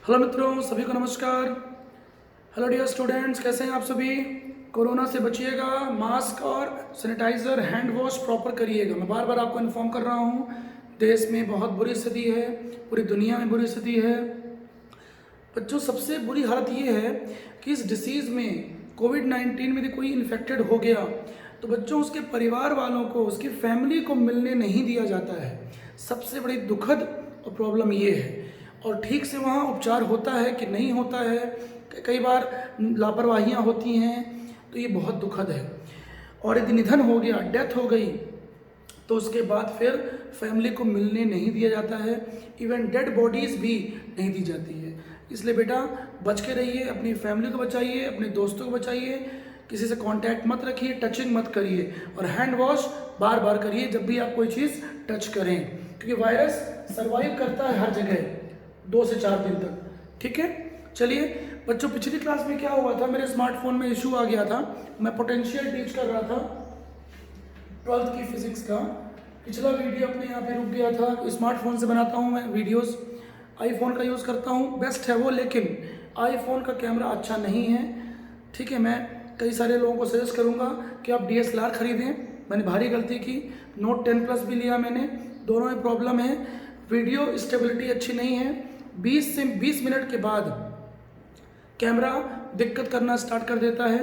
Hello मित्रों, सभी को नमस्कार। हेलो डियर स्टूडेंट्स, कैसे हैं आप सभी। कोरोना से बचिएगा, मास्क और सैनिटाइज़र हैंड वॉश प्रॉपर करिएगा। मैं बार बार आपको इन्फॉर्म कर रहा हूँ, देश में बहुत बुरी स्थिति है, पूरी दुनिया में बुरी स्थिति है। बच्चों, सबसे बुरी हालत ये है कि इस डिसीज़ में कोविड-19 में यदि कोई इन्फेक्टेड हो गया तो बच्चों उसके परिवार वालों को, उसकी फैमिली को मिलने नहीं दिया जाता है। सबसे बड़ी दुखद और प्रॉब्लम ये है। और ठीक से वहाँ उपचार होता है कि नहीं होता है, कई बार लापरवाहियाँ होती हैं, तो ये बहुत दुखद है। और यदि निधन हो गया, डेथ हो गई, तो उसके बाद फिर फैमिली को मिलने नहीं दिया जाता है, इवन डेड बॉडीज़ भी नहीं दी जाती है। इसलिए बेटा बच के रहिए, अपनी फैमिली को बचाइए, अपने दोस्तों को बचाइए, किसी से कांटेक्ट मत रखिए, टचिंग मत करिए, और हैंड वॉश बार बार करिए जब भी आप कोई चीज़ टच करें, क्योंकि वायरस सर्वाइव करता है हर जगह 2 से 4 दिन तक। ठीक है, चलिए बच्चों, पिछली क्लास में क्या हुआ था, मेरे स्मार्टफोन में इशू आ गया था। मैं पोटेंशियल टीच कर रहा था 12th की फिजिक्स का। पिछला वीडियो अपने यहाँ पे रुक गया था। स्मार्टफोन से बनाता हूँ मैं वीडियोस, आईफोन का यूज़ करता हूँ, बेस्ट है वो, लेकिन आईफोन का कैमरा अच्छा नहीं है। ठीक है, मैं कई सारे लोगों को सजेस्ट करूँगा कि आप DSLR खरीदें। मैंने भारी गलती की, Note 10 Plus भी लिया मैंने, दोनों में प्रॉब्लम है, वीडियो स्टेबिलिटी अच्छी नहीं है। 20 से 20 मिनट के बाद कैमरा दिक्कत करना स्टार्ट कर देता है।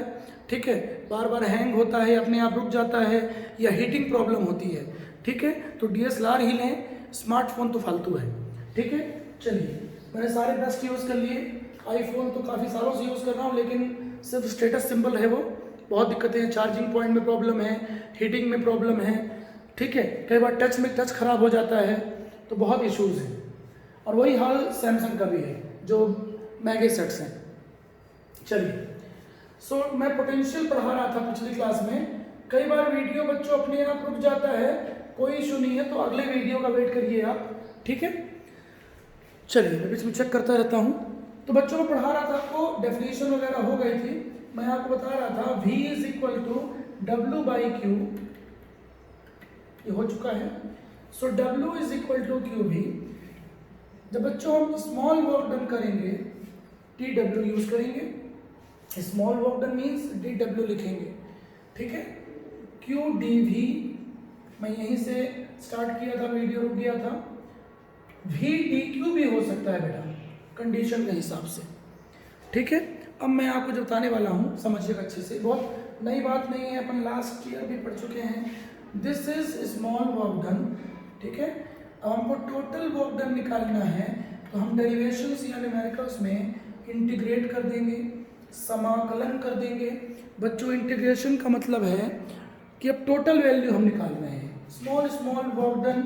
ठीक है, बार बार हैंग होता है, अपने आप रुक जाता है, या हीटिंग प्रॉब्लम होती है। ठीक है, तो DSLR ही लें, स्मार्टफोन तो फालतू है। ठीक है, चलिए मैंने सारे बेस्ट यूज़ कर लिए। आईफोन तो काफ़ी सालों से यूज़ कर रहा हूँ, लेकिन सिर्फ स्टेटस सिंबल है वो, बहुत दिक्कतें हैं, चार्जिंग पॉइंट में प्रॉब्लम है, हीटिंग में प्रॉब्लम है। ठीक है, कई बार टच में टच खराब हो जाता है, तो बहुत इश्यूज़ हैं। और वही हाल सैमसंग का भी है, जो महंगे सेट्स हैं। चलिए, मैं पोटेंशियल पढ़ा रहा था पिछली क्लास में। कई बार वीडियो बच्चों अपने आप रुक जाता है, कोई इशू नहीं है, तो अगले वीडियो का वेट करिए आप। ठीक है, चलिए मैं बीच में चेक करता रहता हूँ। तो बच्चों में पढ़ा रहा था, आपको डेफिनेशन वगैरह हो गई थी। मैं आपको बता रहा था V = W/Q, ये हो चुका है। सो W = QV। जब बच्चों हम स्मॉल वर्क डन करेंगे, TW यूज करेंगे। Small work done means DW लिखेंगे। ठीक है, QDV, मैं यहीं से स्टार्ट किया था, वीडियो रुक गया था। VDQ भी हो सकता है बेटा, कंडीशन के हिसाब से। ठीक है, अब मैं आपको जो बताने वाला हूँ समझिएगा अच्छे से, बहुत नई बात नहीं है, अपन लास्ट ईयर भी पढ़ चुके हैं। This is small work done. ठीक है, अब हमको टोटल वर्क डन निकालना है, तो हम डेरिवेशंस या न्यूमेरिकल्स में इंटीग्रेट कर देंगे, समाकलन कर देंगे। बच्चों, इंटीग्रेशन का मतलब है कि अब टोटल वैल्यू हम निकाल रहे हैं। स्मॉल वर्क डन,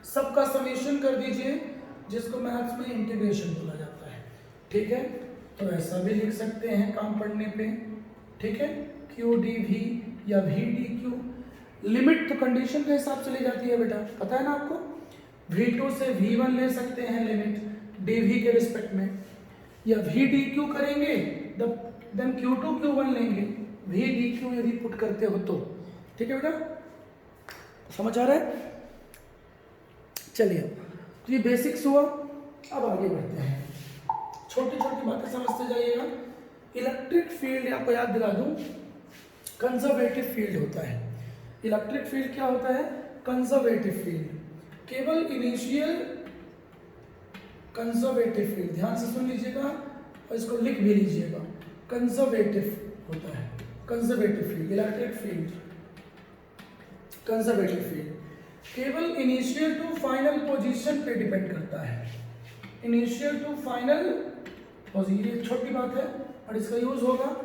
सबका समेशन कर दीजिए, जिसको मैथ्स में इंटीग्रेशन बोला जाता है। ठीक है, तो ऐसा भी लिख सकते हैं काम पढ़ने पे। ठीक है, QDV या VDQ। लिमिट तो कंडीशन के हिसाब से ली जाती है बेटा, पता है ना आपको। V2 से V1 ले सकते हैं लिमिट DV के रिस्पेक्ट में, या VDQ करेंगे देन Q2 Q1 लेंगे, VDQ यदि पुट करते हो तो। ठीक है बेटा, समझ आ रहा है। चलिए, तो ये बेसिक्स हुआ, अब आगे बढ़ते हैं। छोटी छोटी बातें समझते जाइएगा। इलेक्ट्रिक फील्ड आपको याद दिला दूं, कंजर्वेटिव फील्ड होता है। इलेक्ट्रिक फील्ड क्या होता है? कंजर्वेटिव फील्ड, केवल इनिशियल कंजर्वेटिव फील्ड, ध्यान से सुन लीजिएगा और इसको लिख भी लीजिएगा। कंजर्वेटिव होता है, conservative field, electric field, conservative field केवल इनिशियल टू फाइनल पोजीशन पे डिपेंड करता है। इनिशियल टू फाइनल पोजीशन, ये छोटी बात है और इसका यूज होगा।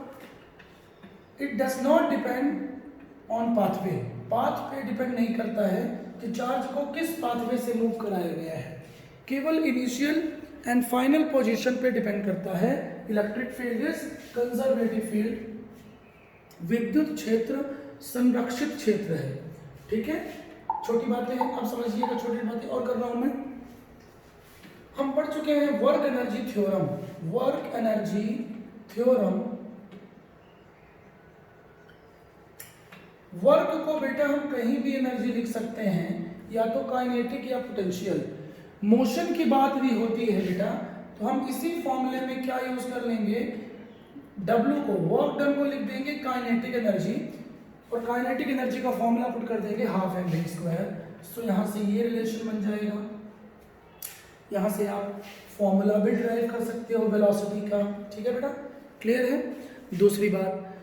It does not depend on pathway, path पे डिपेंड नहीं करता है कि चार्ज को किस पाथवे से मूव कराया गया है, केवल इनिशियल एंड फाइनल पोजीशन पे डिपेंड करता है। Electric field is conservative field. विद्युत क्षेत्र संरक्षित क्षेत्र है। ठीक है, छोटी बातें हैं, आप समझिएगा, छोटी बातें और कर रहा हूं मैं। हम पढ़ चुके हैं work energy theorem. Work energy theorem, work को बेटा हम कहीं भी एनर्जी लिख सकते हैं, या तो काइनेटिक या पोटेंशियल। मोशन की बात भी होती है बेटा, तो हम इसी फॉर्मूले में क्या यूज कर लेंगे, W को, वर्क डन को लिख देंगे काइनेटिक एनर्जी, और काइनेटिक एनर्जी का फॉर्मूला पुट कर देंगे हाफ एम वी स्क्वायर। तो यहाँ से ये रिलेशन बन जाएगा, यहाँ से आप फॉर्मूला भी ड्राइव कर सकते हो वेलोसिटी का। ठीक है बेटा, क्लियर है। दूसरी बात,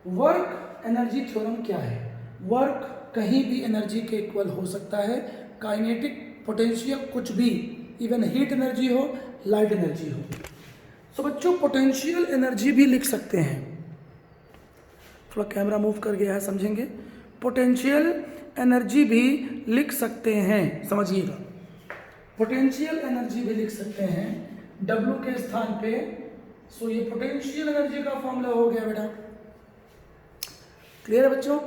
वर्क एनर्जी थ्योरम क्या है? वर्क कहीं भी एनर्जी के इक्वल हो सकता है, काइनेटिक पोटेंशियल कुछ भी, इवन हीट एनर्जी हो, लाइट एनर्जी हो। तो बच्चों पोटेंशियल एनर्जी भी लिख सकते हैं, थोड़ा कैमरा मूव कर गया है, समझेंगे। पोटेंशियल एनर्जी भी लिख सकते हैं, समझिएगा, पोटेंशियल एनर्जी भी लिख सकते हैं W के स्थान पे। सो ये पोटेंशियल एनर्जी का फॉर्मूला हो गया बेटा, क्लियर है बच्चों।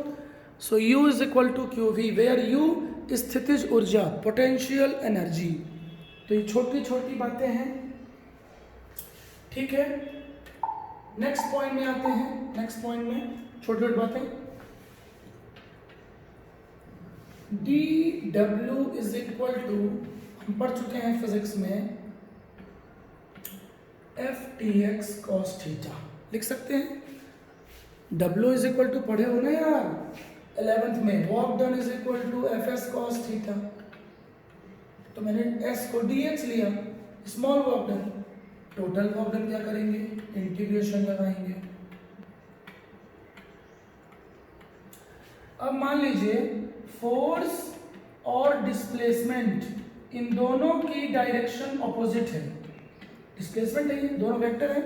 So U is equal to Q V, where U स्थितिज ऊर्जा, पोटेंशियल एनर्जी। तो ये छोटी छोटी बातें हैं, ठीक है। नेक्स्ट पॉइंट में आते हैं, नेक्स्ट पॉइंट में छोटी छोटी बातें। dW इज इक्वल टू, हम पढ़ चुके हैं फिजिक्स में, FTX cos थीटा लिख सकते हैं। W इज इक्वल टू पढ़े हो ना यार 11th में, work done is equal to FS cos थीटा। तो मैंने S को dx लिया, small work done. Total work done क्या करेंगे, इंटीग्रेशन लगाएंगे। अब मान लीजिए फोर्स और डिस्प्लेसमेंट इन दोनों की डायरेक्शन ऑपोजिट है। डिस्प्लेसमेंट है, ये दोनों वेक्टर है।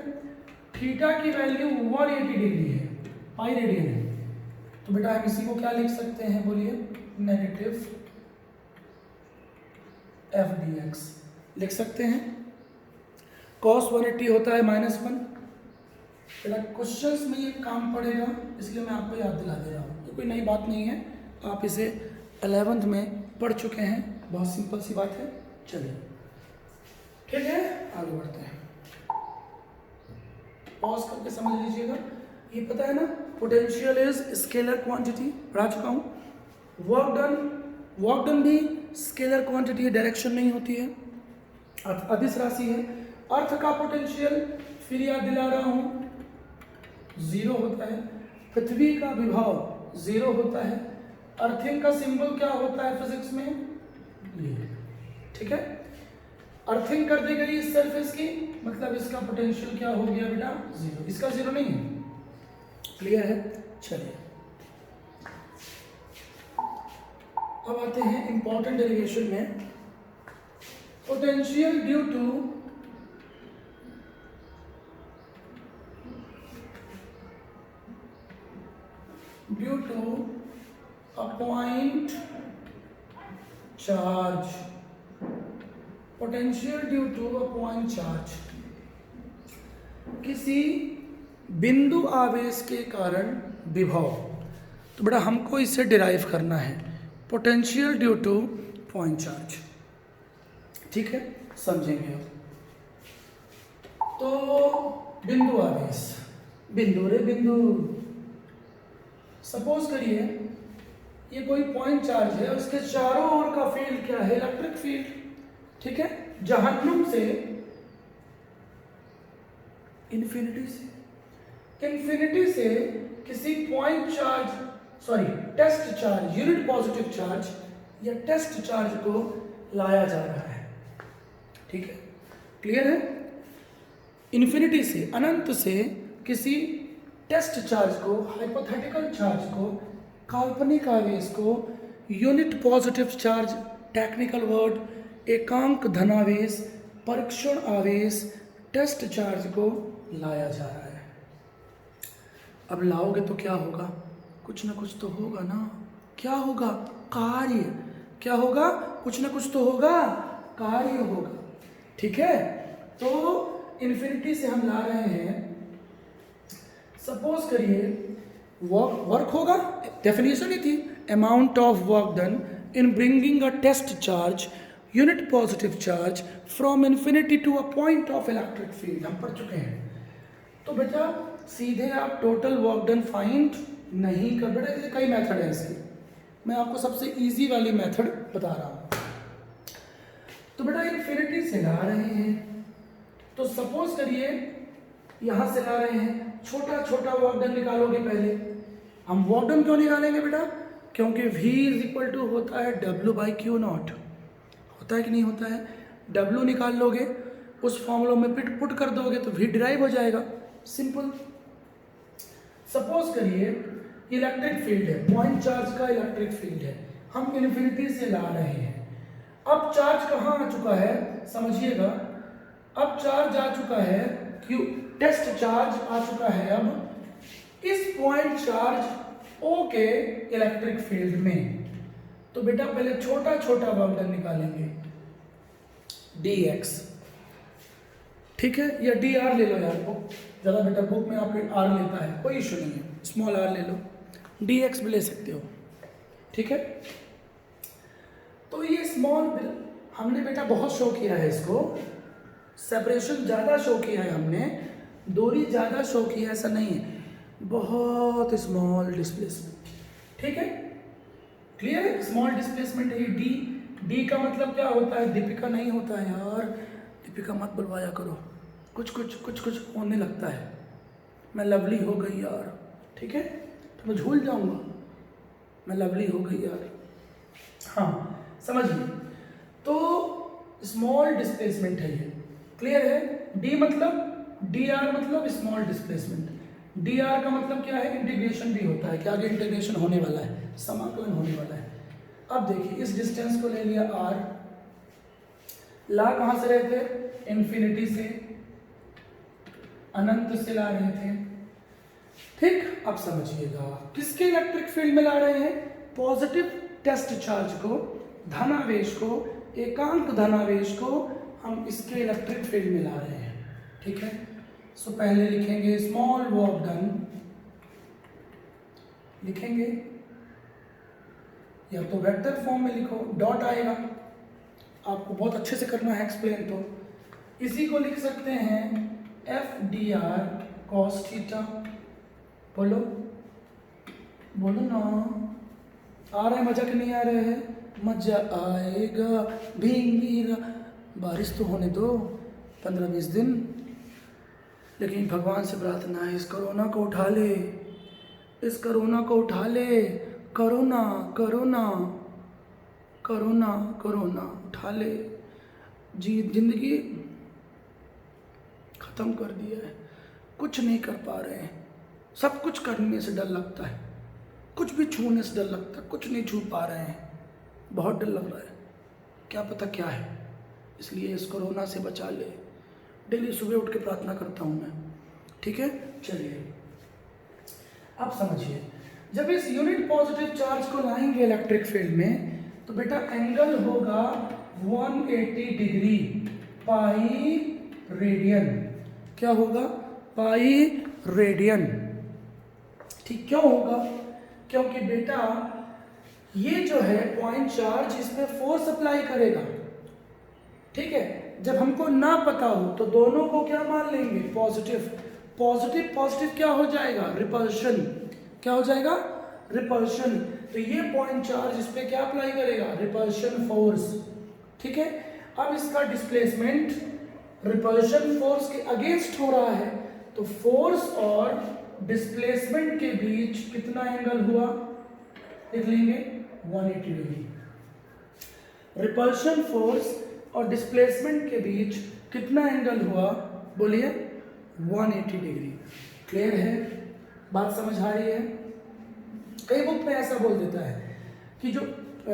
थीटा की वैल्यू 180 डिग्री है, पाई रेडियन है। तो बेटा हम इसी को क्या लिख सकते हैं, बोलिए, नेगेटिव FDX लिख सकते हैं। cos 180 होता है -1। बेटा क्वेश्चंस में ये काम पड़ेगा, इसलिए मैं आपको याद दिला दे रहा हूँ, ये कोई नई बात नहीं है, आप इसे 11th में पढ़ चुके हैं, बहुत सिंपल सी बात है। चलिए ठीक है, आगे बढ़ते हैं। पॉज करके समझ लीजिएगा, ये पता है ना, पोटेंशियल इज स्केलर क्वांटिटी, पढ़ा चुका हूँ। वर्क डन भी स्केलर क्वांटिटी है, डायरेक्शन नहीं होती है, अदिश राशि है। अर्थ का पोटेंशियल फिर याद दिला रहा हूँ, 0 होता है। पृथ्वी का विभव 0 होता है। अर्थिंग का सिंबल क्या होता है फिजिक्स में, ये, ठीक है। अर्थिंग कर दी गई इस सरफेस की, मतलब इसका पोटेंशियल क्या हो गया बेटा, 0। इसका 0 नहीं है, क्लियर है। चलिए अब आते हैं इंपॉर्टेंट डेरिवेशन में। Potential due to a point charge, potential due to a point charge, किसी बिंदु आवेश के कारण विभव। तो बेटा हमको इसे डिराइव करना है, potential due two point charge, ठीक है, समझेंगे अब। तो बिंदु आवेश, बिंदु रे बिंदु, सपोज करिए ये कोई पॉइंट चार्ज है, उसके चारों ओर का फील्ड क्या है, इलेक्ट्रिक फील्ड, ठीक है। जहन्नुम से, इन्फिनिटी से किसी point charge, sorry test charge, unit positive charge या टेस्ट चार्ज को लाया जा रहा है, ठीक है, क्लियर है। इन्फिनिटी से, अनंत से किसी टेस्ट चार्ज को, हाइपोथेटिकल चार्ज को, काल्पनिक आवेश को, unit positive charge, technical word, एकांक धनावेश, परीक्षण आवेश, टेस्ट चार्ज को लाया जा रहा है। अब लाओगे तो क्या होगा, कुछ ना कुछ तो होगा ना, क्या होगा, कार्य, क्या होगा, कुछ ना कुछ तो होगा, कार्य होगा, ठीक है। तो इन्फिनिटी से हम ला रहे हैं, सपोज करिए वर्क होगा, डेफिनेशन ही थी, amount of work done in bringing a test charge, unit positive charge from infinity to a point of electric field, हम पढ़ चुके हैं। तो बेटा सीधे आप टोटल वर्क डन फाइंड नहीं कर, बेटा कई मेथड है इसके, मैं आपको सबसे इजी वाली मेथड बता रहा हूँ। तो बेटा इन्फिनिटी से ला रहे हैं, तो सपोज करिए यहां से ला रहे हैं, छोटा छोटा वर्क डन निकालोगे पहले। हम वर्क डन क्यों निकालेंगे बेटा? क्योंकि V इज इक्वल टू होता है W/Q0, होता है कि नहीं होता है? W निकाल लोगे, उस फॉर्मूला में पुट कर दोगे तो V डिराइव हो जाएगा, सिंपल। सपोज करिए इलेक्ट्रिक फील्ड है, पॉइंट चार्ज का इलेक्ट्रिक फील्ड है, हम इन्फिनिटी से ला रहे हैं। अब चार्ज कहाँ आ चुका है समझिएगा, अब चार्ज आ चुका है क्यू, टेस्ट चार्ज आ चुका है अब इस पॉइंट चार्ज O के इलेक्ट्रिक फील्ड में। तो बेटा पहले छोटा छोटा वर्क डन निकालेंगे, dx, ठीक है, या dr ले लो यार, बुक ज़्यादा बेटर, बुक में आपके r लेता है, कोई इशू नहीं है, स्मॉल r ले लो, dx भी ले सकते हो, ठीक है। तो ये स्मॉल हमने बेटा बहुत शो किया है इसको, सेपरेशन ज़्यादा शो किया है हमने, दूरी ज़्यादा शो की है, ऐसा नहीं है, बहुत स्मॉल डिस्प्लेसमेंट, ठीक है, क्लियर है? स्मॉल डिस्प्लेसमेंट है ये डी का मतलब क्या होता है? दीपिका नहीं होता है यार, दीपिका मत बुलवाया करो, कुछ होने लगता है, मैं लवली हो गई यार, ठीक है, तो मैं झूल जाऊंगा, मैं लवली हो गई यार, हाँ समझिए। तो स्मॉल डिस्प्लेसमेंट है ये, क्लियर है? डी मतलब dr मतलब स्मॉल डिस्प्लेसमेंट, dr का मतलब क्या है? इंटीग्रेशन भी होता है, क्या आगे इंटीग्रेशन होने वाला है, समाकलन होने वाला है। अब देखिए इस डिस्टेंस को ले लिया r, ला कहाँ से रहे थे? इन्फिनिटी से, अनंत से ला रहे थे, ठीक। अब समझिएगा किसके इलेक्ट्रिक फील्ड में ला रहे हैं? पॉजिटिव टेस्ट चार्ज को, धनावेश को, एकांक धनावेश को हम इसके इलेक्ट्रिक फील्ड में ला रहे हैं, ठीक है। सो पहले लिखेंगे स्मॉल वर्क डन, लिखेंगे या तो वेक्टर फॉर्म में लिखो, डॉट आएगा, आपको बहुत अच्छे से करना है एक्सप्लेन, तो इसी को लिख सकते हैं FDR cos थीटा, बोलो बोलो ना, आ रहा है मजा कि नहीं आ रहा है? मजा आएगा भींगी, बारिश तो होने दो 15-20 दिन, लेकिन भगवान से प्रार्थना है इस कोरोना को उठा ले, इस कोरोना को उठा ले, कोरोना कोरोना कोरोना कोरोना उठा ले, जी जिंदगी ख़त्म कर दिया है, कुछ नहीं कर पा रहे हैं, सब कुछ करने से डर लगता है, कुछ भी छूने से डर लगता है, कुछ नहीं छू पा रहे हैं, बहुत डर लग रहा है, क्या पता क्या है, इसलिए इस कोरोना से बचा ले, डेली सुबह उठ के प्रार्थना करता हूँ मैं, ठीक है। चलिए अब समझिए, जब इस यूनिट पॉजिटिव चार्ज को लाएंगे इलेक्ट्रिक फील्ड में, तो बेटा एंगल होगा 180 डिग्री पाई रेडियन, क्या होगा? पाई रेडियन, ठीक। क्यों होगा? क्योंकि बेटा ये जो है पॉइंट चार्ज इसमें फोर्स अप्लाई करेगा, ठीक है। जब हमको ना पता हो तो दोनों को क्या मान लेंगे? पॉजिटिव, पॉजिटिव पॉजिटिव क्या हो जाएगा? रिपल्शन, क्या हो जाएगा? रिपल्शन। तो ये पॉइंट चार्ज इस पे क्या अप्लाई करेगा? रिपल्शन फोर्स, ठीक है। अब इसका डिस्प्लेसमेंट रिपल्शन फोर्स के अगेंस्ट हो रहा है, तो फोर्स और डिस्प्लेसमेंट के बीच कितना एंगल हुआ? लिख लेंगे 180 डिग्री। रिपल्शन फोर्स और डिस्प्लेसमेंट के बीच कितना एंगल हुआ? बोलिए 180 डिग्री। क्लियर है? बात समझ आ रही है? कई बुक में ऐसा बोल देता है कि जो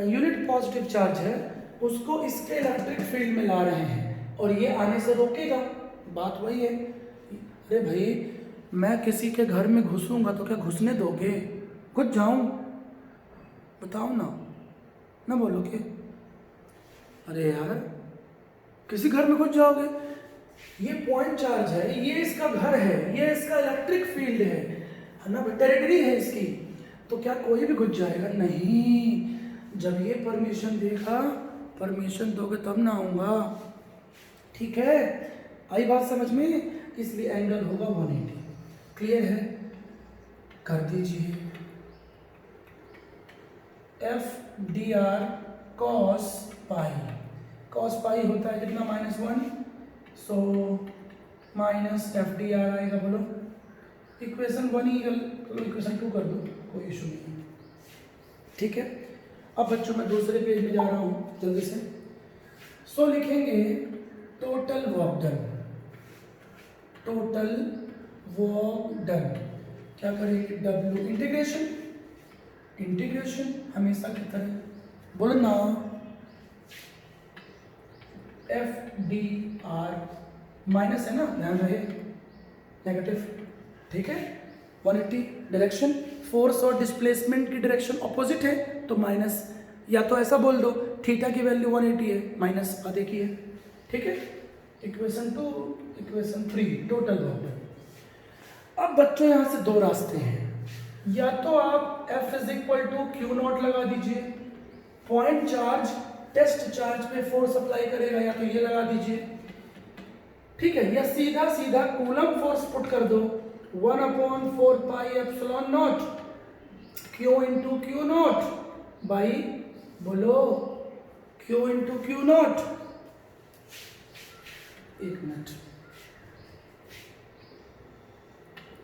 यूनिट पॉजिटिव चार्ज है उसको इसके इलेक्ट्रिक फील्ड में ला रहे हैं और ये आने से रोकेगा। बात वही है, अरे भाई मैं किसी के घर में घुसूंगा तो क्या घुसने दोगे? घुस जाऊं? बताओ ना, ना बोलोगे? अरे यार किसी घर में घुस जाओगे? ये पॉइंट चार्ज है, ये इसका घर है, ये इसका इलेक्ट्रिक फील्ड है ना, टेरिटरी है इसकी, तो क्या कोई भी घुस जाएगा? नहीं, जब ये परमिशन देगा, परमिशन दोगे तब ना आऊँगा, ठीक है। आई बात समझ में? इसलिए एंगल होगा 180। क्लियर है? कर दीजिए F D are cos pi. Cos pi होता है कितना? -1, so minus F D are आएगा। बोलो इक्वेशन 1 ही इक्वेशन 2 कर दो, कोई इशू नहीं है। ठीक है, अब बच्चों मैं दूसरे पेज में जा रहा हूँ जल्दी से। सो लिखेंगे total work done, total work done क्या करेंगे, डब्ल्यू इंटीग्रेशन, इंटीग्रेशन हमेशा की तरह बोलो ना, एफ डी आर माइनस है ना, ध्यान रहे नेगेटिव। ठीक है, 180 डायरेक्शन, फोर्स और डिस्प्लेसमेंट की डायरेक्शन ऑपोजिट है तो माइनस, या तो ऐसा बोल दो थीटा की वैल्यू 180 है, माइनस आधे की है। ठीक है, equation 2 equation 3 total work done. अब बच्चों यहां से दो रास्ते हैं, या तो आप F is equal to Q not लगा दीजिए, पॉइंट चार्ज टेस्ट चार्ज पे फोर्स अप्लाई करेगा, या तो ये लगा दीजिए। ठीक है, या सीधा सीधा कूलम फोर्स पुट कर दो 1/4 pi epsilon naught Q into Q not by, बोलो क्यू इंटू क्यू नॉट। एक मिनट,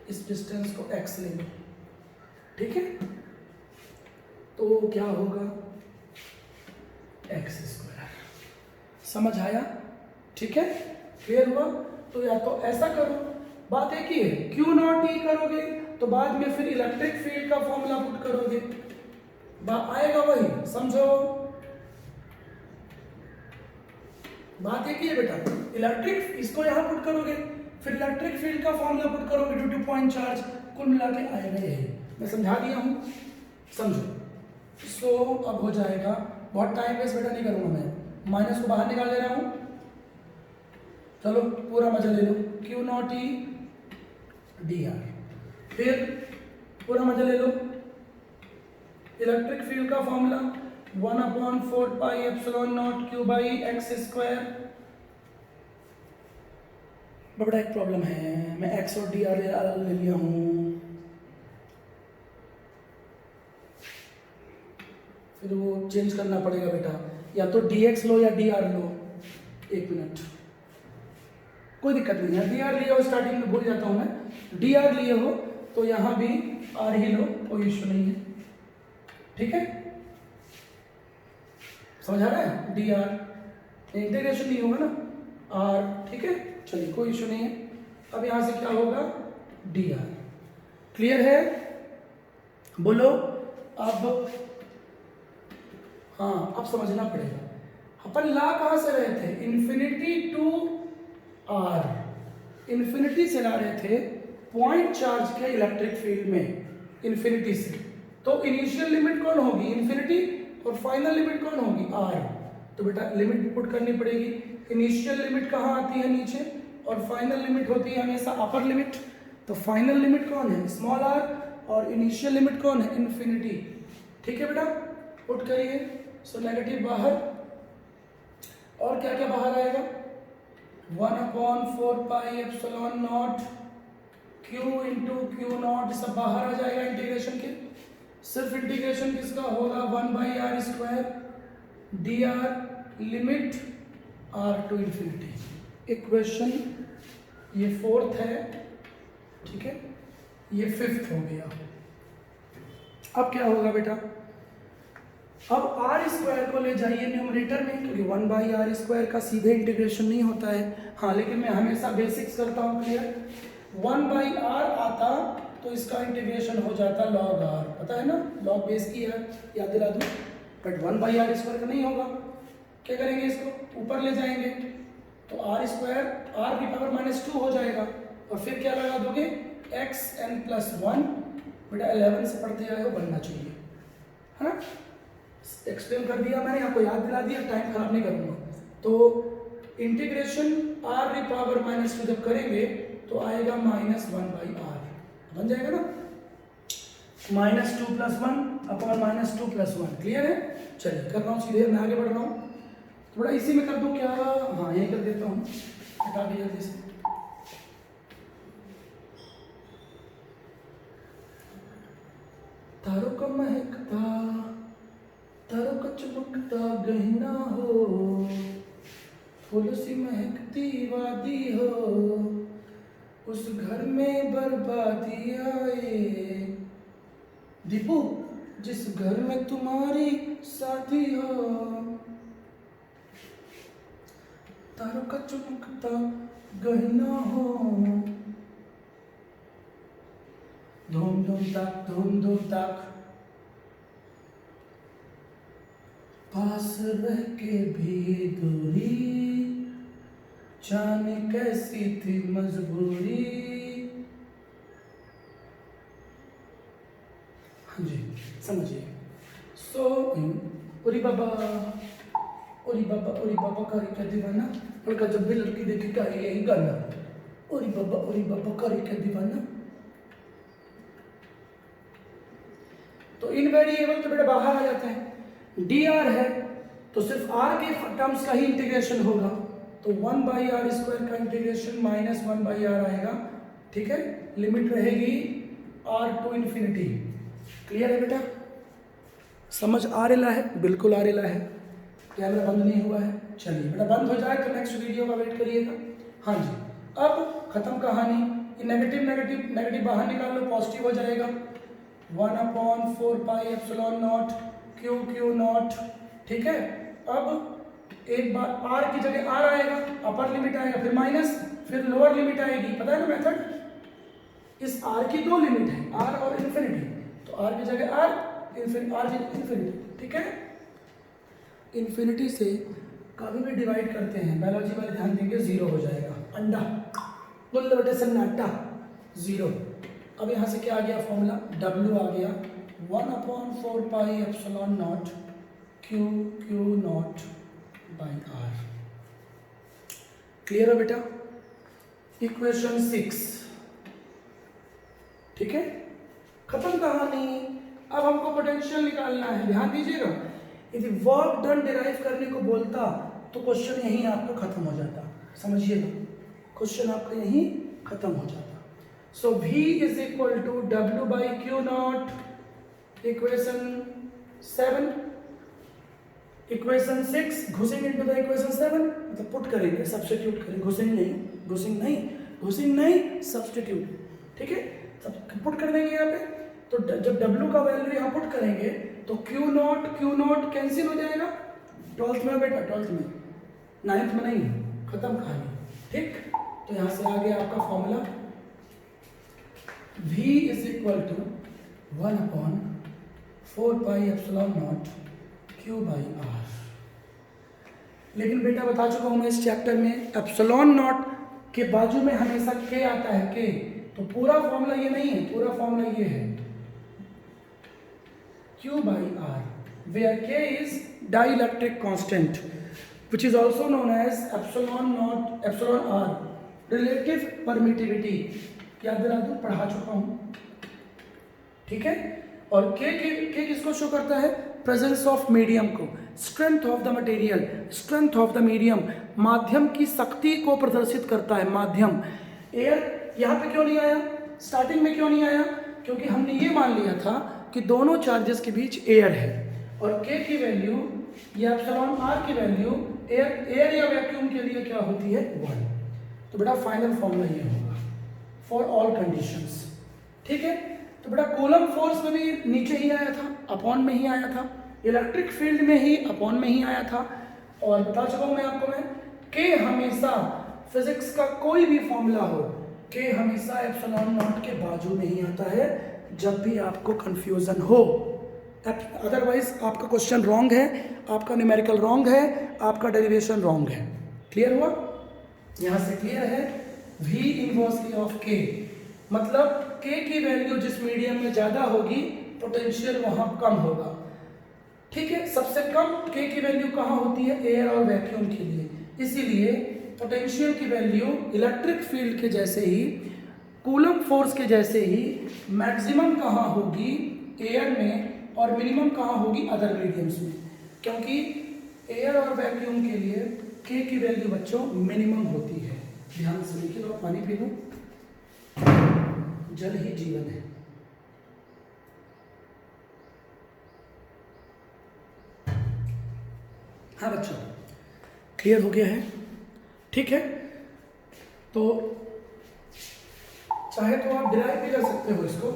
इस डिस्टेंस को x ले लो। ठीक है, तो क्या होगा x स्क्वायर, समझ आया? ठीक है, क्लियर हुआ? तो या तो ऐसा करो, बात एक ही है, क्यू नॉट ही करोगे तो बाद में फिर इलेक्ट्रिक फील्ड का फॉर्मूला पुट करोगे, आएगा वही, समझो बात एक ही है बेटा। इलेक्ट्रिक इसको यहां पुट करोगे, फिर इलेक्ट्रिक फील्ड का फॉर्मूला पुट करोगे ड्यू टू पॉइंट चार्ज, कुल मिला के आएगा यही। मैं समझा दिया हूं, समझो। सो अब हो जाएगा, बहुत टाइम वेस्ट बेटा नहीं करूंगा मैं, माइनस को बाहर निकाल ले रहा हूं, चलो पूरा मजा ले लो, Q naught E D R, फिर पूरा मजा ले लो, इलेक्ट्रिक फील्ड का formula 1/4 pi epsilon naught Q by X square. बड़ा एक प्रॉब्लम है, मैं एक्स और डी आर ले लिया हूं, फिर वो चेंज करना पड़ेगा बेटा, या तो डी एक्स लो या डी आर लो। एक मिनट, कोई दिक्कत नहीं है, डी आर लिए हो, स्टार्टिंग में भूल जाता हूं मैं, डी आर लिए हो तो यहां भी आर ही लो, कोई इशू नहीं है। ठीक है, समझ आ रहा है? डी आर इंटीग्रेशन नहीं होगा ना, आर। ठीक है, चलिए कोई इशू नहीं है। अब यहां से क्या होगा, डी आर। क्लियर है? बोलो अब, हाँ अब समझना पड़ेगा, अपन ला कहां से रहे थे, इन्फिनिटी टू आर, इन्फिनिटी से ला रहे थे पॉइंट चार्ज के इलेक्ट्रिक फील्ड में, इन्फिनिटी से। तो इनिशियल लिमिट कौन होगी, इन्फिनिटी, और फाइनल लिमिट कौन होगी, आर। तो बेटा लिमिट पुट करनी पड़ेगी, इनिशियल लिमिट कहाँ आती है, नीचे, और फाइनल लिमिट होती है हमेशा अपर लिमिट। तो फाइनल लिमिट कौन है, स्मॉल आर, और इनिशियल लिमिट कौन है, इन्फिनिटी। ठीक है बेटा, पुट करिए। सो नेगेटिव बाहर, और क्या क्या बाहर आएगा, 1/4 pi epsilon naught Q into Q not, सब बाहर आ जाएगा इंटीग्रेशन के। सिर्फ इंटीग्रेशन किसका होगा, 1/r square d r limit r to infinity. Equation ये 4th है, ठीक है, ये 5th हो गया। अब क्या होगा बेटा, अब आर स्क्वायर को ले जाइए न्यूमरेटर में, क्योंकि 1/r स्क्वायर का सीधे इंटीग्रेशन नहीं होता है। हाँ, लेकिन मैं हमेशा बेसिक्स करता हूँ, क्लियर। 1/r आता तो इसका इंटीग्रेशन हो जाता log r, पता है ना, log बेस की है, याद दिला दूँ। बट 1/r स्क्वायर का नहीं होगा, क्या करेंगे, इसको ऊपर ले जाएंगे तो r स्क्वायर r की पावर -2 हो जाएगा, और फिर क्या लगा दोगे, xn+1। बेटा 11 से पढ़ते आए हो, बनना चाहिए, है ना। एक्सप्लेन कर दिया मैंने, आपको याद दिला दिया, टाइम खराब नहीं करूँगा। तो इंटीग्रेशन r की पावर -2 जब करेंगे तो आएगा -1/r, बन जाएगा ना, -2 + 1 अपॉन -2 + 1। क्लियर है? चलिए कर रहा हूँ सीधे, मैं आगे बढ़ रहा हूँ, थोड़ा इसी में कर दूँ क्या, हाँ यही कर देता हूँ, हटा दिया जल्दी से। तारों का महकता, तारों का चमकता गहना हो, फूलों सी महकती वादी हो, उस घर में बर्बादी आए। दीपू, जिस घर में तुम्हारी शादी हो, तारों का चमकता गहना हो, धूम धूम ताक, पास रह के भी दूरी, जाने कैसी थी मजबूरी। हाँ जी, समझिए। ओरी बाबा कारी क्या दीवाना, लड़का जब भी लड़की देखे क्या यही गाना, ओरी बाबा कारी क्या दीवाना। तो इनवेरिएबल तो बेटा बाहर आ जाता है। डी आर है तो सिर्फ आर के टर्म्स का ही इंटीग्रेशन होगा, तो 1/r² का इंटीग्रेशन -1/r आएगा। ठीक है, लिमिट रहेगी r टू इन्फिनिटी। क्लियर है बेटा? समझ आ रहा है? बिल्कुल आ रहा है। कैमरा बंद नहीं हुआ है? चलिए बेटा, बंद हो जाए तो नेक्स्ट वीडियो का वेट करिएगा। हाँ जी, अब खत्म कहानी। ये नेगेटिव बाहर निकाल लो, पॉजिटिव हो जाएगा। 1/4πε0 Q0। ठीक है, अब एक बार r की जगह r आएगा, अपर लिमिट आएगा, फिर माइनस, फिर लोअर लिमिट आएगी। पता है ना मेथड? इस r की दो लिमिट है, r और इन्फिनिटी, तो r की जगह r, इन्फिनिटी। ठीक है, इन्फिनिटी से कभी भी डिवाइड करते हैं, बायोलॉजी वाले ध्यान देंगे, जीरो हो जाएगा। अंडा गुल्ल बटे सन्नाटा, जीरो। अब यहाँ से क्या आ गया फॉर्मूला? W आ गया 1/4πε0 Q0/r। क्लियर है बेटा? इक्वेशन 6। ठीक है, खत्म कहानी। अब हमको पोटेंशियल निकालना है। ध्यान दीजिएगा, यदि वर्क डन डिराइव करने को बोलता तो क्वेश्चन यहीं आपका खत्म हो जाता। समझिएगा, क्वेश्चन आपका यहीं खत्म हो जाता। So V is equal to W/Q0, equation 7। Equation 6 घुसेंगे इनटू द इक्वेशन 7, मतलब पुट करेंगे, सब्स्टिट्यूट करेंगे। घुसेंगे नहीं, सब्स्टिट्यूट। ठीक है, सब पुट कर देंगे यहाँ पे। तो जब W का वैल्यू यहाँ पुट करेंगे तो Q0 कैंसिल हो जाएगा। 12th में बेटा, 12th में, 9th में नहीं। खत्म कहानी। ठीक, तो यहाँ से आ गया आपका formula V is equal to 1/4πε0 Q/r। लेकिन बेटा बता चुका हूं मैं इस चैप्टर में, एप्सिलॉन नॉट के बाजू में हमेशा K आता है, K। तो पूरा फॉर्मूला ये नहीं है, पूरा फॉर्मूला ये है Q/r, where K is dielectric constant, which is also known as epsilon r, relative permittivity। याद दिला दूं, पढ़ा चुका हूं। ठीक है, और K किसको शो करता है? प्रेजेंस ऑफ मीडियम को, strength of the material, strength of the medium, माध्यम की शक्ति को प्रदर्शित करता है। माध्यम, एयर यहाँ पे क्यों नहीं आया, स्टार्टिंग में क्यों नहीं आया? क्योंकि हमने ये मान लिया था कि दोनों चार्जेस के बीच एयर है, और K की वैल्यू या एप्सिलॉन r की वैल्यू एयर या वैक्यूम के लिए क्या होती है? 1। तो बेटा फाइनल फॉर्मूला ये होगा फॉर ऑल कंडीशंस। ठीक है, तो बेटा कूलम फोर्स में भी नीचे ही आया था, अपॉन में ही आया था। इलेक्ट्रिक फील्ड में ही अपॉन में ही आया था। और बता चुका हूं मैं आपको, K हमेशा, फिजिक्स का कोई भी फॉर्मूला हो, K हमेशा एप्सिलॉन नॉट के बाजू में ही आता है जब भी आपको कंफ्यूजन हो। अदरवाइज आपका क्वेश्चन रॉन्ग है, आपका न्यूमेरिकल रॉन्ग है, आपका डेरिवेशन रॉन्ग है। क्लियर हुआ? यहां से क्लियर है, V इनवर्सली ऑफ K, मतलब K की वैल्यू जिस मीडियम में ज्यादा होगी, पोटेंशियल वहां कम होगा। ठीक है, सबसे कम K की वैल्यू कहां होती है? एयर और वैक्यूम के लिए। इसीलिए पोटेंशियल की वैल्यू इलेक्ट्रिक फील्ड के जैसे ही, कूलम फोर्स के जैसे ही मैक्सिमम कहां होगी? एयर में, और मिनिमम कहां होगी? अदर मीडियम्स में। क्योंकि एयर और वैक्यूम के लिए K की वैल्यू बच्चों मिनिमम होती है। ध्यान से लिखिए, तो पानी पी लो, जल ही जीवन है। हाँ बच्चों, क्लियर हो गया है? ठीक है, तो चाहे तो आप डिराइव भी कर सकते हो इसको।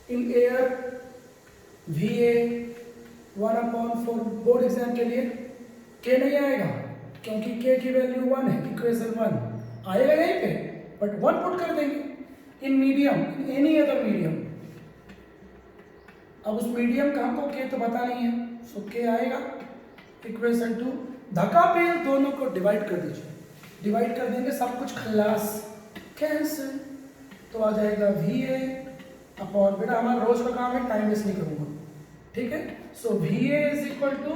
In air VA 1/4 board exam के लिए K नहीं आएगा क्योंकि K की वैल्यू 1 है, इक्वेशन 1 आएगा यहीं पे, बट 1 पुट कर देंगे। In medium, in any other medium, अब उस मीडियम का हमको K तो पता नहीं है, सो K आएगा इक्वेशन 2। धक्का पेल दोनों को डिवाइड कर दीजिए, डिवाइड कर देंगे, सब कुछ खल्लास, कैंसिल, तो आ जाएगा VA अपॉन, बेटा हमारा रोज का काम है, टाइम वेस्ट नहीं करूंगा, ठीक है। So VA is equal to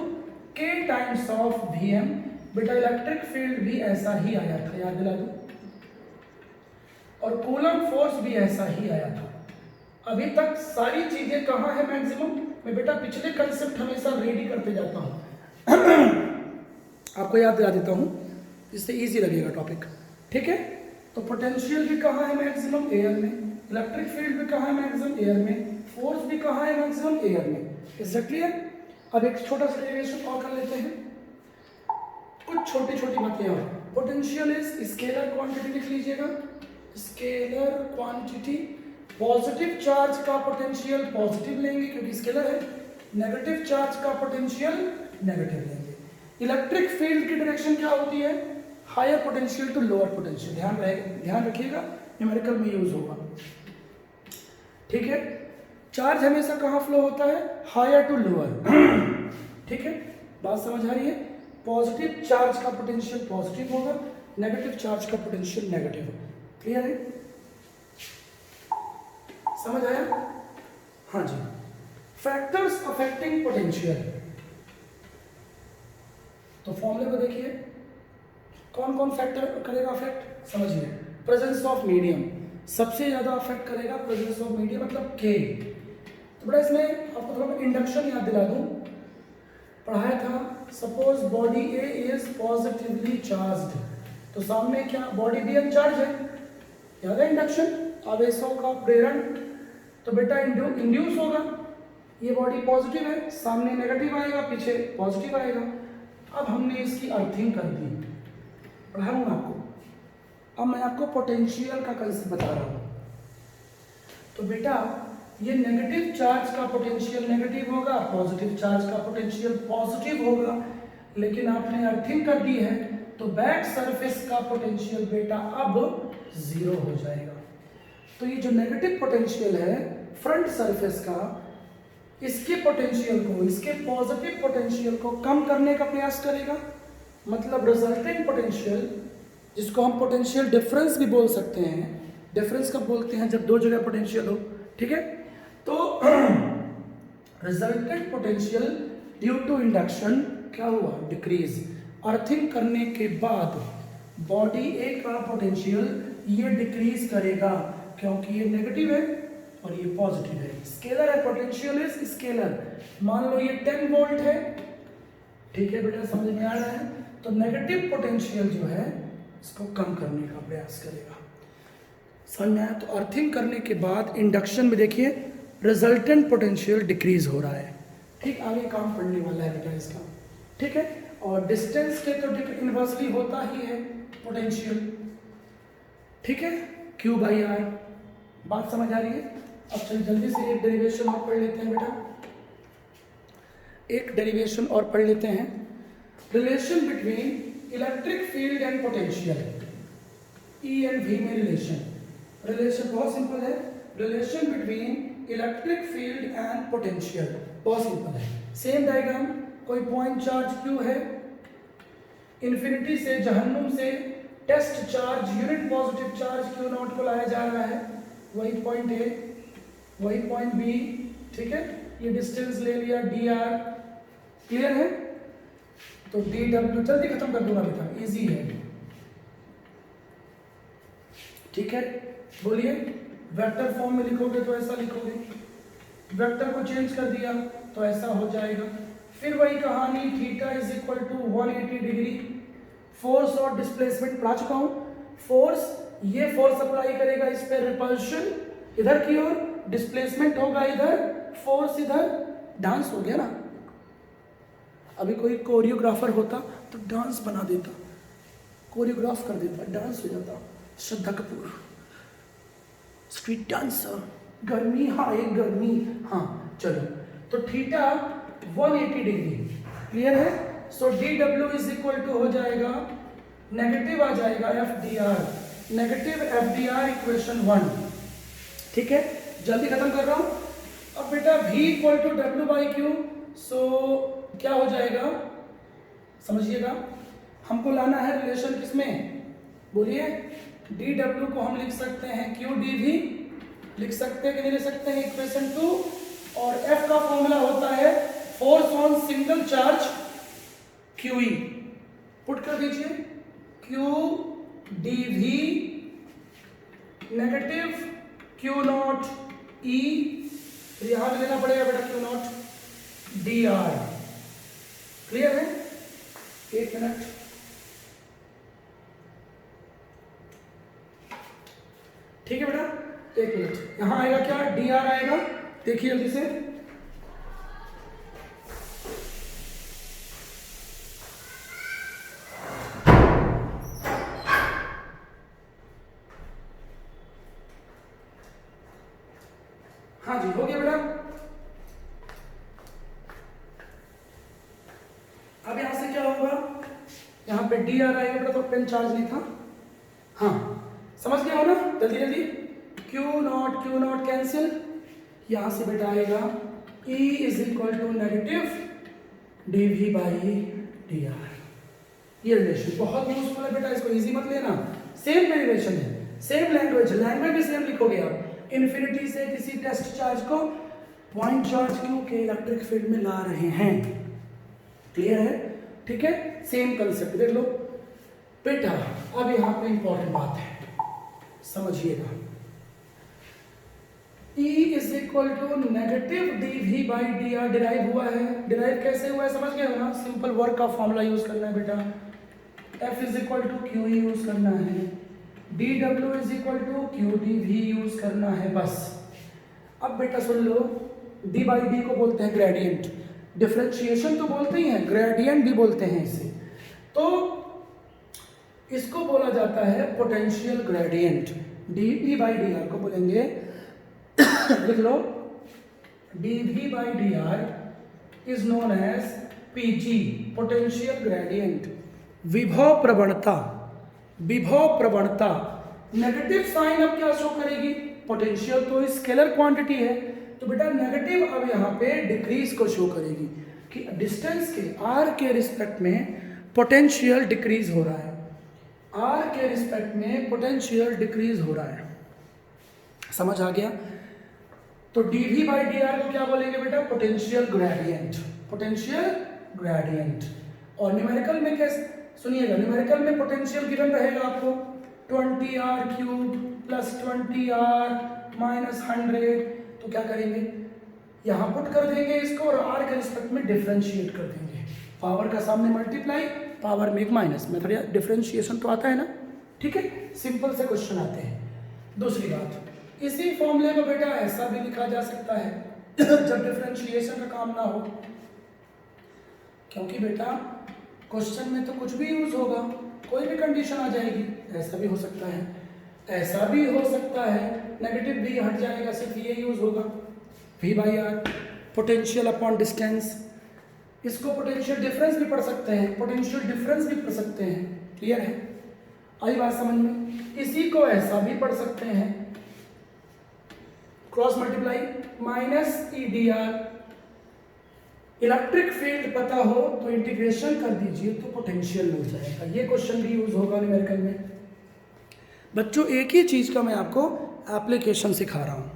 K times of VM। बेटा इलेक्ट्रिक फील्ड भी ऐसा ही आया था, याद दिला दूं, और कूलम फोर्स भी ऐसा ही आया था। अभी तक सारी चीजें कहाँ है मैक्सिमम, मैं बेटा पिछले कंसेप्ट हमेशा रेडी करते जाता हूँ आपको याद दिला देता हूँ, इससे इजी लगेगा टॉपिक, ठीक है। तो पोटेंशियल भी कहाँ है मैक्सिमम, एयर में, इलेक्ट्रिक फील्ड भी कहाँ है मैक्सिमम, एयर में, फोर्स भी कहाँ है मैक्सिमम, एयर में। Is that clear? अब एक छोटा सा डेरिवेशन और कर लेते हैं, कुछ छोटी छोटी बातें और। पोटेंशियल इज स्केलर क्वांटिटी, लिख लीजिएगा, स्केलर क्वांटिटी। पॉजिटिव चार्ज का पोटेंशियल पॉजिटिव लेंगे क्योंकि स्केलर है, नेगेटिव चार्ज का पोटेंशियल नेगेटिव लेंगे। इलेक्ट्रिक फील्ड की डायरेक्शन क्या होती है, higher potential to lower potential, ध्यान रखिएगा, न्यूमेरिकल में यूज होगा, ठीक है। चार्ज हमेशा कहाँ फ्लो होता है, हायर टू लोअर, ठीक है, बात समझ आ रही है। पॉजिटिव चार्ज का पोटेंशियल पॉजिटिव होगा, नेगेटिव चार्ज का पोटेंशियल नेगेटिव, क्लियर है, समझ आया? हाँ जी। फैक्टर्स अफेक्टिंग पोटेंशियल, तो फॉर्मूले को देखिए, कौन कौन फैक्टर करेगा अफेक्ट, समझिए। प्रेजेंस ऑफ मीडियम, सबसे ज्यादा अफेक्ट करेगा प्रेजेंस ऑफ मीडियम, मतलब K। तो बड़ा इसमें आपको थोड़ा इंडक्शन याद दिला दूं, पढ़ाया था। Suppose body A is positively charged, तो सामने क्या बॉडी B अनचार्ज है, याद है इंडक्शन, आवेशों का प्रेरण, तो बेटा इंड्यूस होगा, ये बॉडी पॉजिटिव है, सामने नेगेटिव आएगा, पीछे पॉजिटिव आएगा। अब हमने इसकी अर्थिंग कर दी, पढ़ाऊँ आपको, अब मैं आपको पोटेंशियल का कंसेप्ट बता रहा हूँ। तो बेटा ये नेगेटिव चार्ज का पोटेंशियल नेगेटिव होगा, पॉजिटिव चार्ज का पोटेंशियल पॉजिटिव होगा, लेकिन आपने अर्थिंग कर दी है तो बैक सरफेस का पोटेंशियल बेटा अब 0 हो जाएगा। तो ये जो नेगेटिव पोटेंशियल है फ्रंट सरफेस का, इसके पोटेंशियल को, इसके पॉजिटिव पोटेंशियल को कम करने का प्रयास करेगा, मतलब रिजल्टेंट पोटेंशियल, जिसको हम पोटेंशियल डिफरेंस भी बोल सकते हैं। डिफरेंस कब बोलते हैं, जब दो जगह पोटेंशियल हो, ठीक है। तो resultant potential due to induction क्या हुआ, डिक्रीज। अर्थिंग करने के बाद बॉडी ए का पोटेंशियल ये डिक्रीज करेगा क्योंकि ये नेगेटिव है और ये पॉजिटिव है। स्केलर है, पोटेंशियल इज स्केलर। मान लो ये 10 वोल्ट है, ठीक है बेटा, समझ में आ रहा है। तो नेगेटिव पोटेंशियल जो है इसको कम करने का प्रयास करेगा, समझ में आया। तो अर्थिंग करने के बाद इंडक्शन में देखिए रिजल्टेंट पोटेंशियल डिक्रीज हो रहा है, ठीक। आगे काम पड़ने वाला है बेटा इसका, ठीक है। और डिस्टेंस के तो इनवर्सली होता ही है पोटेंशियल, ठीक है, Q/R। बात समझ आ रही है? अब चलिए जल्दी से एक डेरिवेशन और पढ़ लेते हैं बेटा, एक डेरिवेशन और पढ़ लेते हैं। Relation between electric field and potential, E and V में रिलेशन बहुत सिंपल है। Relation between electric field and potential बहुत सिंपल है। सेम डायग्राम, कोई पॉइंट चार्ज Q है, इन्फिनिटी से जहन्नुम से test charge unit positive charge Q0 को लाया जा रहा है, वही पॉइंट A, वही पॉइंट B, ठीक है। ये डिस्टेंस ले लिया dr, क्लियर है। तो dw जल्दी खत्म कर दूंगा बेटा, इजी है, ठीक है। बोलिए, वेक्टर फॉर्म में लिखोगे तो ऐसा लिखोगे, वेक्टर को चेंज कर दिया तो ऐसा हो जाएगा। फिर वही कहानी, theta is equal to 180 degree. Force और डिस्प्लेसमेंट पढ़ा चुका हूं। फोर्स, ये फोर्स अप्लाई करेगा इस पे, रिपल्शन इधर की ओर, डिस्प्लेसमेंट होगा इधर, फोर्स इधर, डांस हो गया ना। अभी कोई कोरियोग्राफर होता तो डांस बना देता, कोरियोग्राफ कर देता, डांस हो जाता। श्रद्धा कपूर, स्वीट डांसर, गर्मी, हाँ एक गर्मी, हाँ चलो, तो थीटा 180 डिग्री, क्लियर है। So D W is equal to हो जाएगा, नेगेटिव आ जाएगा F D R, negative F D R equation 1, ठीक है। जल्दी खत्म कर रहा हूं। अब बेटा v equal to W by Q, so क्या हो जाएगा समझिएगा, हमको लाना है रिलेशन किसमें, बोलिए, डी डब्ल्यू को हम लिख सकते हैं क्यू डी भी लिख सकते हैं कि नहीं लिख सकते हैं, इक्वेशन 2, और एफ का फॉर्मूला होता है force on single charge Q E, put कर दीजिए, Q D V negative Q naught E, यहां से लेना पड़ेगा बेटा Q naught D R, clear है। एक मिनट, ठीक है बेटा, एक मिनट, यहां आएगा क्या, डी आर आएगा, देखिए जल्दी से, हाँ जी हो गया बेटा। अब यहां से क्या होगा, यहां पे डी आर आएगा बेटा, तो पेन चार्ज नहीं था, हाँ समझ गया हो ना, जल्दी जल्दी, क्यू नॉट कैंसिल, यहां से बेटा आएगा E is equal to negative d we by D r, ये रिलेशन बहुत यूजफुल है बेटा, इसको इजी मत लेना, सेम रिलेशन है, सेम लैंग्वेज भी सेम लिखोगे आप, इन्फिनिटी से किसी टेस्ट चार्ज को पॉइंट चार्ज क्यू के इलेक्ट्रिक फील्ड में ला रहे हैं, क्लियर है, ठीक है, सेम कंसेप्ट देख लो बेटा। अब यहां पे इंपॉर्टेंट बात है, समझिएगा, E is equal to negative d we by D r derive हुआ है, डिराइव कैसे हुआ है समझ गए हो ना, सिंपल वर्क का फॉर्मूला यूज करना है बेटा, F is equal to Q E use करना है, d W is equal to Q D v use करना है, बस। अब बेटा सुन लो, डी बाई डी को बोलते हैं ग्रेडियंट, डिफरेंशिएशन तो बोलते ही हैं, ग्रेडियंट भी बोलते हैं इसे, तो इसको बोला जाता है potential gradient, D E by D R को बोलेंगे लिख लो, D we by D R is known as PG, potential gradient, विभव प्रवणता, विभव प्रवणता, नेगेटिव साइन अब क्या शो करेगी, पोटेंशियल तो स्केलर क्वांटिटी है, तो बेटा नेगेटिव अब यहाँ पे डिक्रीज को शो करेगी कि डिस्टेंस के आर के रिस्पेक्ट में पोटेंशियल डिक्रीज हो रहा है, आर के रिस्पेक्ट में पोटेंशियल डिक्रीज हो रहा है, समझ आ गया। तो d we by D R को क्या बोलेंगे बेटा, पोटेंशियल ग्रेडियंट, पोटेंशियल ग्रेडियंट, और न्यूमेरिकल में कैसे, सुनिएगा, न्यूमेरिकल में पोटेंशियल गिवन रहेगा आपको 20r cube plus 20r minus 100, तो क्या करेंगे, यहाँ पुट कर देंगे इसको और r के रिस्पेक्ट में डिफरेंशिएट कर देंगे, पावर का सामने मल्टीप्लाई, पावर में एक माइनस, मेथड डिफरेंशिएशन तो आता है ना, ठीक है, सिंपल से क्वेश्चन आते हैं। दूसरी बात, इसी फॉर्मूले में बेटा ऐसा भी लिखा जा सकता है जब डिफरेंशिएशन का काम ना हो, क्योंकि बेटा क्वेश्चन में तो कुछ भी यूज होगा, कोई भी कंडीशन आ जाएगी, ऐसा भी हो सकता है, ऐसा भी हो सकता है, नेगेटिव भी हट जाएगा, सिर्फ ये यूज होगा, v by r, potential upon distance, इसको पोटेंशियल डिफरेंस भी पढ़ सकते हैं, पोटेंशियल डिफरेंस भी पढ़ सकते हैं, क्लियर है, आई बात समझ में। इसी को ऐसा भी पढ़ सकते हैं, cross multiply minus E D are, electric field पता हो तो इंटीग्रेशन कर दीजिए तो पोटेंशियल मिल जाएगा, ये क्वेश्चन भी यूज होगा न्यूमेरिकल में। बच्चों एक ही चीज का मैं आपको एप्लीकेशन सिखा रहा हूँ,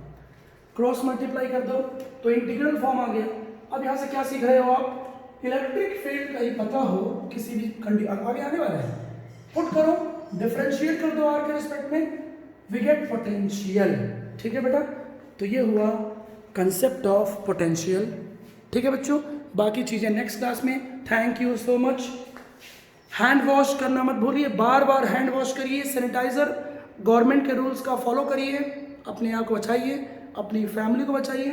क्रॉस मल्टीप्लाई कर दो तो इंटीग्रल फॉर्म आ गया। अब यहाँ से क्या सीख रहे हो आप, इलेक्ट्रिक फील्ड का ही पता हो किसी भी कंडीशन, आगे आने वाला है, पुट करो, डिफरेंशिएट कर दो आर के रिस्पेक्ट में, वी गेट पोटेंशियल, ठीक है बेटा, तो ये हुआ कंसेप्ट ऑफ पोटेंशियल, ठीक है बच्चों, बाकी चीज़ें नेक्स्ट क्लास में। Thank you so much. Hand wash करना मत भूलिए, बार बार हैंड वॉश करिए, सैनिटाइज़र गवर्नमेंट के रूल्स का फॉलो करिए, अपने आप को बचाइए, अपनी फैमिली को बचाइए।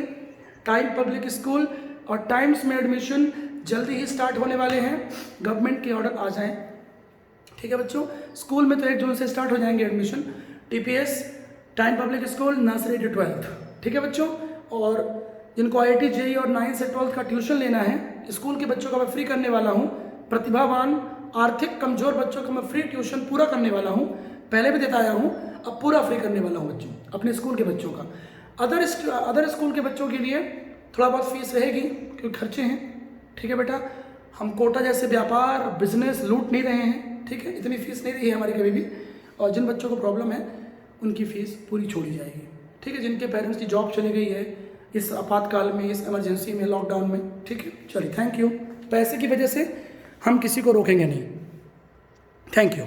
टाइम पब्लिक स्कूल और टाइम्स में एडमिशन जल्दी ही स्टार्ट होने वाले हैं, गवर्नमेंट के ऑर्डर आ जाएं, ठीक है बच्चों। स्कूल में तो 1 जून से स्टार्ट हो जाएंगे admission, TPS time public school nursery to 12th, ठीक है बच्चों। और जिनको IIT JEE और 9 से 12th का ट्यूशन लेना है, स्कूल के बच्चों का मैं फ्री करने वाला हूँ। प्रतिभावान आर्थिक कमजोर बच्चों का मैं फ्री ट्यूशन पूरा करने वाला हूँ, पहले भी देता आया हूँ, अब पूरा फ्री करने वाला हूँ बच्चों, अपने स्कूल के बच्चों का। अदर स्कूल के बच्चों के लिए थोड़ा बहुत फीस रहेगी क्योंकि खर्चे हैं, ठीक है बेटा। हम कोटा जैसे व्यापार बिजनेस लूट नहीं रहे हैं, ठीक है, इतनी फीस नहीं रही है हमारी कभी भी। और जिन बच्चों को प्रॉब्लम है उनकी फ़ीस पूरी छोड़ी जाएगी, ठीक है। जिनके पेरेंट्स की जॉब चली गई है इस आपातकाल में, इस इमरजेंसी में, लॉकडाउन में, ठीक है। चलिए, थैंक यू। पैसे की वजह से हम किसी को रोकेंगे नहीं। Thank you.